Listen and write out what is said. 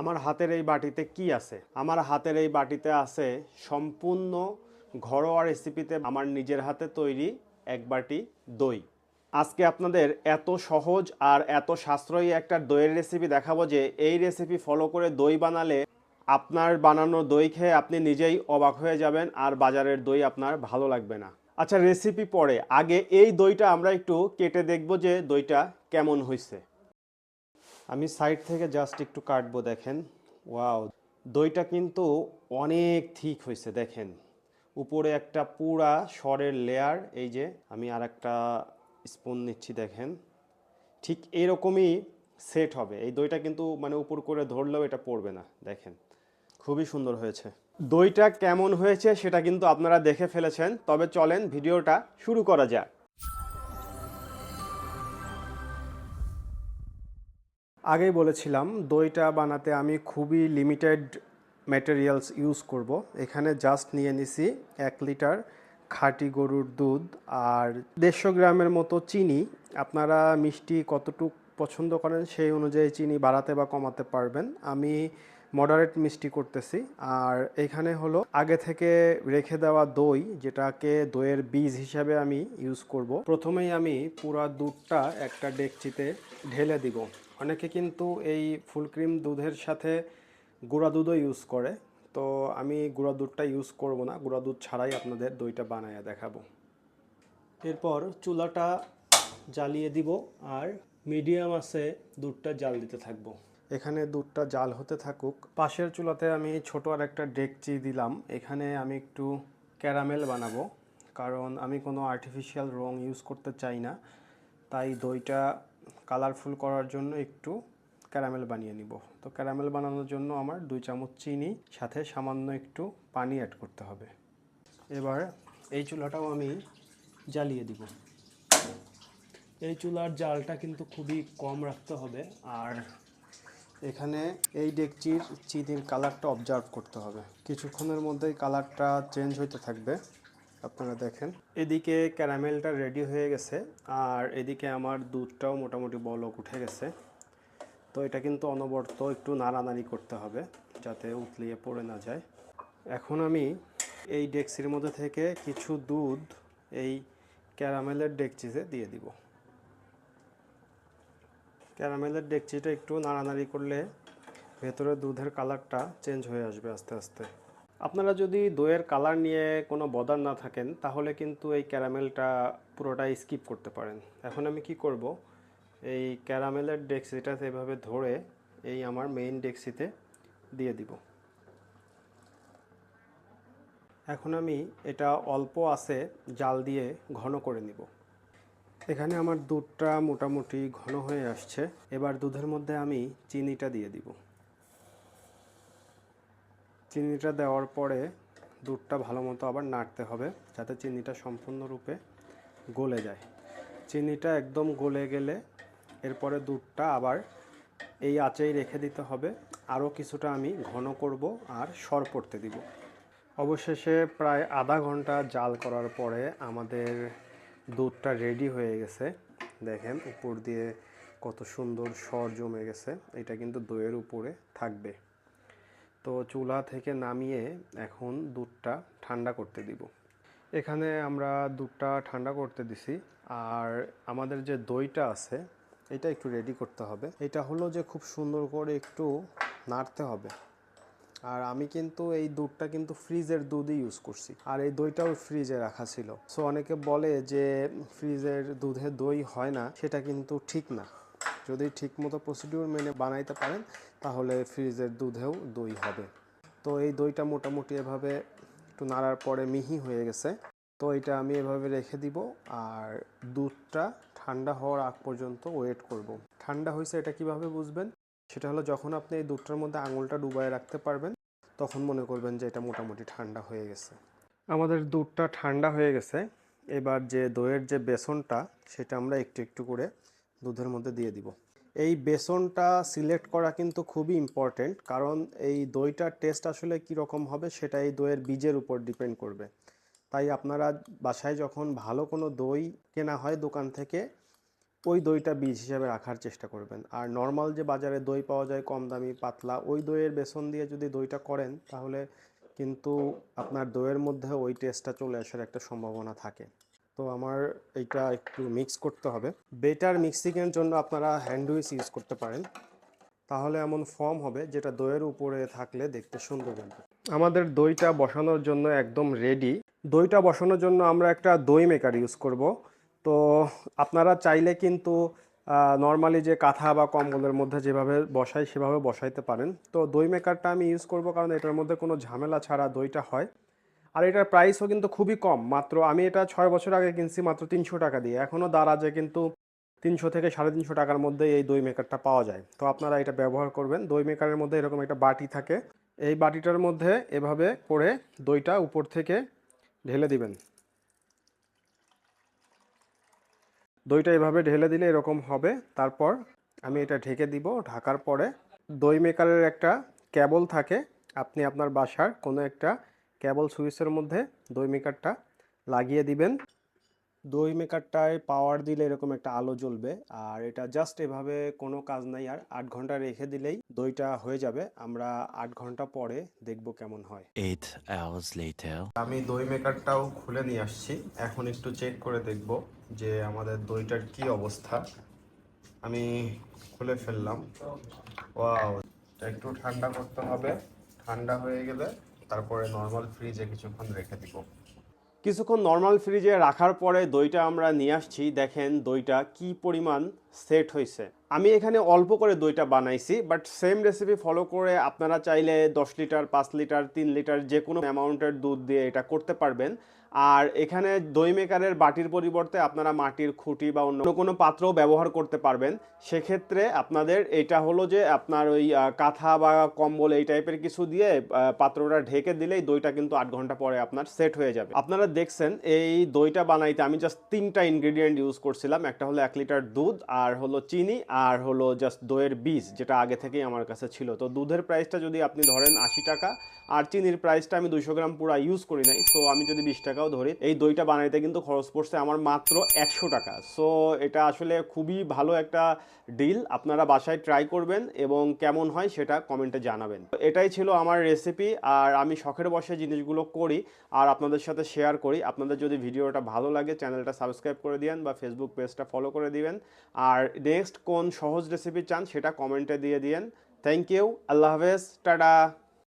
আমার হাতের এই বাটিতে কি আছে? আমার হাতের এই বাটিতে আছে সম্পূর্ণ ঘরোয়া রেসিপিতে আমার নিজের হাতে তৈরি এক বাটি দই। আজকে আপনাদের এত সহজ আর এত সাশ্রয়ী একটা দইয়ের রেসিপি দেখাবো যে এই রেসিপি ফলো করে দই বানালে আপনার বানানো দই খেয়ে আপনি নিজেই অবাক হয়ে যাবেন আর বাজারের দই আপনার ভালো লাগবে না। আচ্ছা, রেসিপি পরে আগে এই দইটা আমরা একটু কেটে দেখব যে দইটা কেমন হয়েছে। আমি সাইড থেকে জাস্ট একটু কাটবো, দেখেন। ওয়াও, দইটা কিন্তু অনেক থিক হয়েছে, দেখেন। উপরে একটা পুরা সরের লেয়ার, এই যে আমি আর একটা স্পুন নিচ্ছি, দেখেন। ঠিক এরকমই সেট হবে এই দইটা, কিন্তু মানে উপর করে ধরলেও এটা পড়বে না, দেখেন। খুবই সুন্দর হয়েছে। দইটা কেমন হয়েছে সেটা কিন্তু আপনারা দেখে ফেলেছেন, তবে চলেন ভিডিওটা শুরু করা যাক। আগেই বলেছিলাম দইটা বানাতে আমি খুবই লিমিটেড ম্যাটেরিয়ালস ইউজ করব। এখানে জাস্ট নিয়ে নিছি 1 লিটার খাঁটি গরুর দুধ আর 150 গ্রামের মতো চিনি। আপনারা মিষ্টি কতটুক পছন্দ করেন সেই অনুযায়ী চিনি বাড়াতে বা কমাতে পারবেন। আমি মডারেট মিষ্টি করতেছি। আর এখানে হলো আগে থেকে রেখে দেওয়া দই, যেটাকে দইয়ের বীজ হিসাবে আমি ইউজ করব। প্রথমেই আমি পুরা দুধটা একটা ডেকচিতে ঢেলে দিব। অনেকে কিন্তু এই ফুল ক্রিম দুধের সাথে গুঁড়া দুধও ইউজ করে, তো আমি গুঁড়া দুধটা ইউজ করব না, গুঁড়া দুধ ছাড়াই আপনাদের দইটা বানায় দেখাবো। এরপর চুলাটা জ্বালিয়ে দিব আর মিডিয়াম আছে দুধটা জাল দিতে থাকবো। এখানে দুধটা জাল হতে থাকুক। পাশের চুলাতে আমি ছোট আর একটা ডেকচি দিলাম। এখানে আমি একটু ক্যারামেল বানাবো, কারণ আমি কোনো আর্টিফিশিয়াল রং ইউজ করতে চাই না। তাই দইটা কালারফুল করার জন্য একটু ক্যারামেল বানিয়ে নিব। তো ক্যারামেল বানানোর জন্য আমার 2 চামচ চিনি সাথে সামান্য একটু পানি অ্যাড করতে হবে। এবার এই চুলাটাও আমি জ্বালিয়ে দিব। এই চুলার জালটা কিন্তু খুবই কম রাখতে হবে। আর এখানে এই ডেকচির চিনির কালারটা অবজার্ভ করতে হবে। কিছুক্ষণের মধ্যেই কালারটা চেঞ্জ হইতে থাকবে, আপনারা দেখেন। এদিকে ক্যারামেলটা রেডি হয়ে গেছে আর এদিকে আমার দুধটাও মোটামুটি বলক উঠে গেছে। তো এটা কিন্তু অনবরত একটু নাড়ানাড়ি করতে হবে যাতে উতলিয়ে পড়ে না যায়। এখন আমি এই ডেকচির মধ্যে থেকে কিছু দুধ এই ক্যারামেলের ডেকচিতে দিয়ে দিব। ক্যারামেলের ডেকচিটা একটু নাড়ানাড়ি করলে ভেতরে দুধের কালারটা চেঞ্জ হয়ে আসবে আস্তে আস্তে। আপনারা যদি দইয়ের কালার নিয়ে কোনো বদার না থাকেন তাহলে কিন্তু এই ক্যারামেলটা পুরোটাই স্কিপ করতে পারেন। এখন আমি কি করব, এই ক্যারামেলের ডেকচিটাতে এভাবে ধরে এই আমার মেইন ডেকচিতে দিয়ে দিব। এখন আমি এটা অল্প আছে জাল দিয়ে ঘন করে নিব। এখানে আমার দুধটা মোটামুটি ঘন হয়ে আসছে। এবার দুধের মধ্যে আমি চিনিটা দিয়ে দিব। চিনিটা দেওয়ার পরে দুধটা ভালো মতো আবার নাড়তে হবে যাতে চিনিটা সম্পূর্ণরূপে গলে যায়। চিনিটা একদম গলে গেলে এরপরে দুধটা আবার এই আঁচেই রেখে দিতে হবে। আরও কিছুটা আমি ঘন করব আর সর পড়তে দিব। অবশেষে প্রায় আধা ঘন্টা জাল করার পরে আমাদের দুধটা রেডি হয়ে গেছে। দেখেন উপর দিয়ে কত সুন্দর সর জমে গেছে। এটা কিন্তু দইয়ের উপরে থাকবে। তো চুলা থেকে নামিয়ে এখন দুধটা ঠান্ডা করতে দিব। এখানে আমরা দুধটা ঠান্ডা করতে দিছি। আর আমাদের যে দইটা আছে এটা একটু রেডি করতে হবে। এটা হলো যে খুব সুন্দর করে একটু নাড়তে হবে। আর আমি কিন্তু এই দুধটা কিন্তু ফ্রিজের দুধই ইউজ করছি, আর এই দইটাও ফ্রিজে রাখা ছিল। সো অনেকে বলে যে ফ্রিজের দুধে দই হয় না, সেটা কিন্তু ঠিক না। যদি ঠিকমতো প্রসিডিউর মেনে বানাইতে পারেন তাহলে ফ্রিজের দুধেও দই হবে। তো এই দইটা মোটামুটি এভাবে একটু নাড়ার পরে মিহি হয়ে গেছে। তো এটা আমি এভাবে রেখে দিব আর দুধটা ঠান্ডা হওয়ার আগ পর্যন্ত ওয়েট করব। ঠান্ডা হয়েছে এটা কিভাবে বুঝবেন? সেটা হলো যখন আপনি এই দুধটার মধ্যে আঙুলটা ডুবায় রাখতে পারবেন তখন মনে করবেন যে এটা মোটামুটি ঠান্ডা হয়ে গেছে। আমাদের দুধটা ঠান্ডা হয়ে গেছে। এবার যে দইয়ের যে বেসনটা সেটা আমরা একটু একটু করে দুধের মধ্যে দিয়ে দিব। এই বেসনটা সিলেক্ট করা কিন্তু খুবই ইম্পর্টেন্ট, কারণ এই দইটার টেস্ট আসলে কীরকম হবে সেটা এই দইয়ের বীজের উপর ডিপেন্ড করবে। তাই আপনারা বাসায় যখন ভালো কোনো দই কেনা হয় দোকান থেকে, ওই দইটা বীজ হিসাবে রাখার চেষ্টা করবেন। আর নর্মাল যে বাজারে দই পাওয়া যায় কম দামি পাতলা, ওই দইয়ের বেসন দিয়ে যদি দইটা করেন তাহলে কিন্তু আপনার দইয়ের মধ্যে ওই টেস্টটা চলে আসার একটা সম্ভাবনা থাকে। তো আমার এইটা একটু মিক্স করতে হবে। বেটার মিক্সিংয়ের জন্য আপনারা হ্যান্ড উইচ ইউজ করতে পারেন, তাহলে এমন ফর্ম হবে যেটা দইয়ের উপরে থাকলে দেখতে সুন্দর লাগবে। আমাদের দইটা বসানোর জন্য একদম রেডি। দইটা বসানোর জন্য আমরা একটা দই মেকার ইউজ করব। তো আপনারা চাইলে কিন্তু নর্মালি যে কাঁথা বা কম্বলের মধ্যে যেভাবে বসাই সেভাবে বসাইতে পারেন। তো দই মেকারটা আমি ইউজ করব কারণ এটার মধ্যে কোনো ঝামেলা ছাড়া দইটা হয়। আর এটার প্রাইসও কিন্তু খুবই কম, মাত্র আমি এটা 6 বছর আগে কিনছি মাত্র 300 টাকা দিয়ে। এখনও দারাজে কিন্তু 300 থেকে 350 টাকার মধ্যে এই দই মেকারটা পাওয়া যায়। তো আপনারা এটা ব্যবহার করবেন। দই মেকারের মধ্যে এরকম একটা বাটি থাকে, এই বাটিটার মধ্যে এভাবে করে দইটা উপর থেকে ঢেলে দিবেন। দইটা এভাবে ঢেলে দিলে এরকম হবে। তারপর আমি এটা ঢেকে দিব। ঢাকার পরে দই মেকারের একটা কেবল থাকে, আপনি আপনার বাসার কোনো একটা কেবল সুইচের মধ্যে দই মেকারটা লাগিয়ে দিবেন। দই মেকারটায় পাওয়ার দিলে এরকম একটা আলো জ্বলবে। আর এটা জাস্ট এভাবে কোনো কাজ নাই, আর 8 ঘন্টা রেখে দিলেই দইটা হয়ে যাবে। আমরা 8 ঘন্টা পরে দেখব কেমন হয়। 8 hours later. আমি দই মেকারটাও খুলে নিয়ে আসছি, এখন একটু চেক করে দেখব যে আমাদের দইটার কি অবস্থা। আমি খুলে ফেললাম। ওয়াও, একটু ঠান্ডা করতে হবে। ঠান্ডা হয়ে গেলে তারপরে নর্মাল ফ্রিজে কিছুক্ষণ রেখে দিব। কিছুক্ষণ নর্মাল ফ্রিজে রাখার পরে দইটা আমরা নিয়ে আসছি। দেখেন দইটা কি পরিমাণ সেট হয়েছে। আমি এখানে অল্প করে দইটা বানাইছি, বাট সেম রেসিপি ফলো করে আপনারা চাইলে 10 লিটার, 5 লিটার, 3 লিটার যে কোনো অ্যামাউন্টের দুধ দিয়ে এটা করতে পারবেন। আর এখানে দই মেকারের বাটির পরিবর্তে আপনারা মাটির খুঁটি বা অন্য কোনো পাত্রও ব্যবহার করতে পারবেন। সেক্ষেত্রে আপনাদের এটা হলো যে আপনার ওই কাঁথা বা কম্বল এই টাইপের কিছু দিয়ে পাত্রটা ঢেকে দিলেই দইটা কিন্তু 8 ঘন্টা পরে আপনার সেট হয়ে যাবে। আপনারা দেখছেন এই দইটা বানাইতে আমি জাস্ট 3টা ইনগ্রেডিয়েন্ট ইউজ করছিলাম। একটা হলো 1 লিটার দুধ, আর হলো চিনি, আর হলো জাস্ট দইয়ের বীজ যেটা আগে থেকেই আমার কাছে ছিল। তো দুধের প্রাইসটা যদি আপনি ধরেন 80 টাকা, আর চিনির প্রাইসটা আমি 200 গ্রাম পুরো ইউজ করি নাই, সো আমি যদি 20 টাকাও ধরি, এই দইটা বানাইতে কিন্তু খরচ পড়ছে আমার মাত্র 100 টাকা। সো এটা আসলে খুবই ভালো একটা ডিল। আপনারা বাসায় ট্রাই করবেন এবং কেমন হয় সেটা কমেন্টে জানাবেন। এটাই ছিল আমার রেসিপি, আর আমি শখের বসে জিনিসগুলো করি আর আপনাদের সাথে শেয়ার করি। আপনাদের যদি ভিডিওটা ভালো লাগে চ্যানেলটা সাবস্ক্রাইব করে দিবেন বা ফেসবুক পেজটা ফলো করে দিবেন। আর নেক্সট কোন সহজ রেসিপি চান সেটা কমেন্টে দিয়ে দিয়েন। থ্যাংক ইউ, আল্লাহ হাফেজ, টাটা।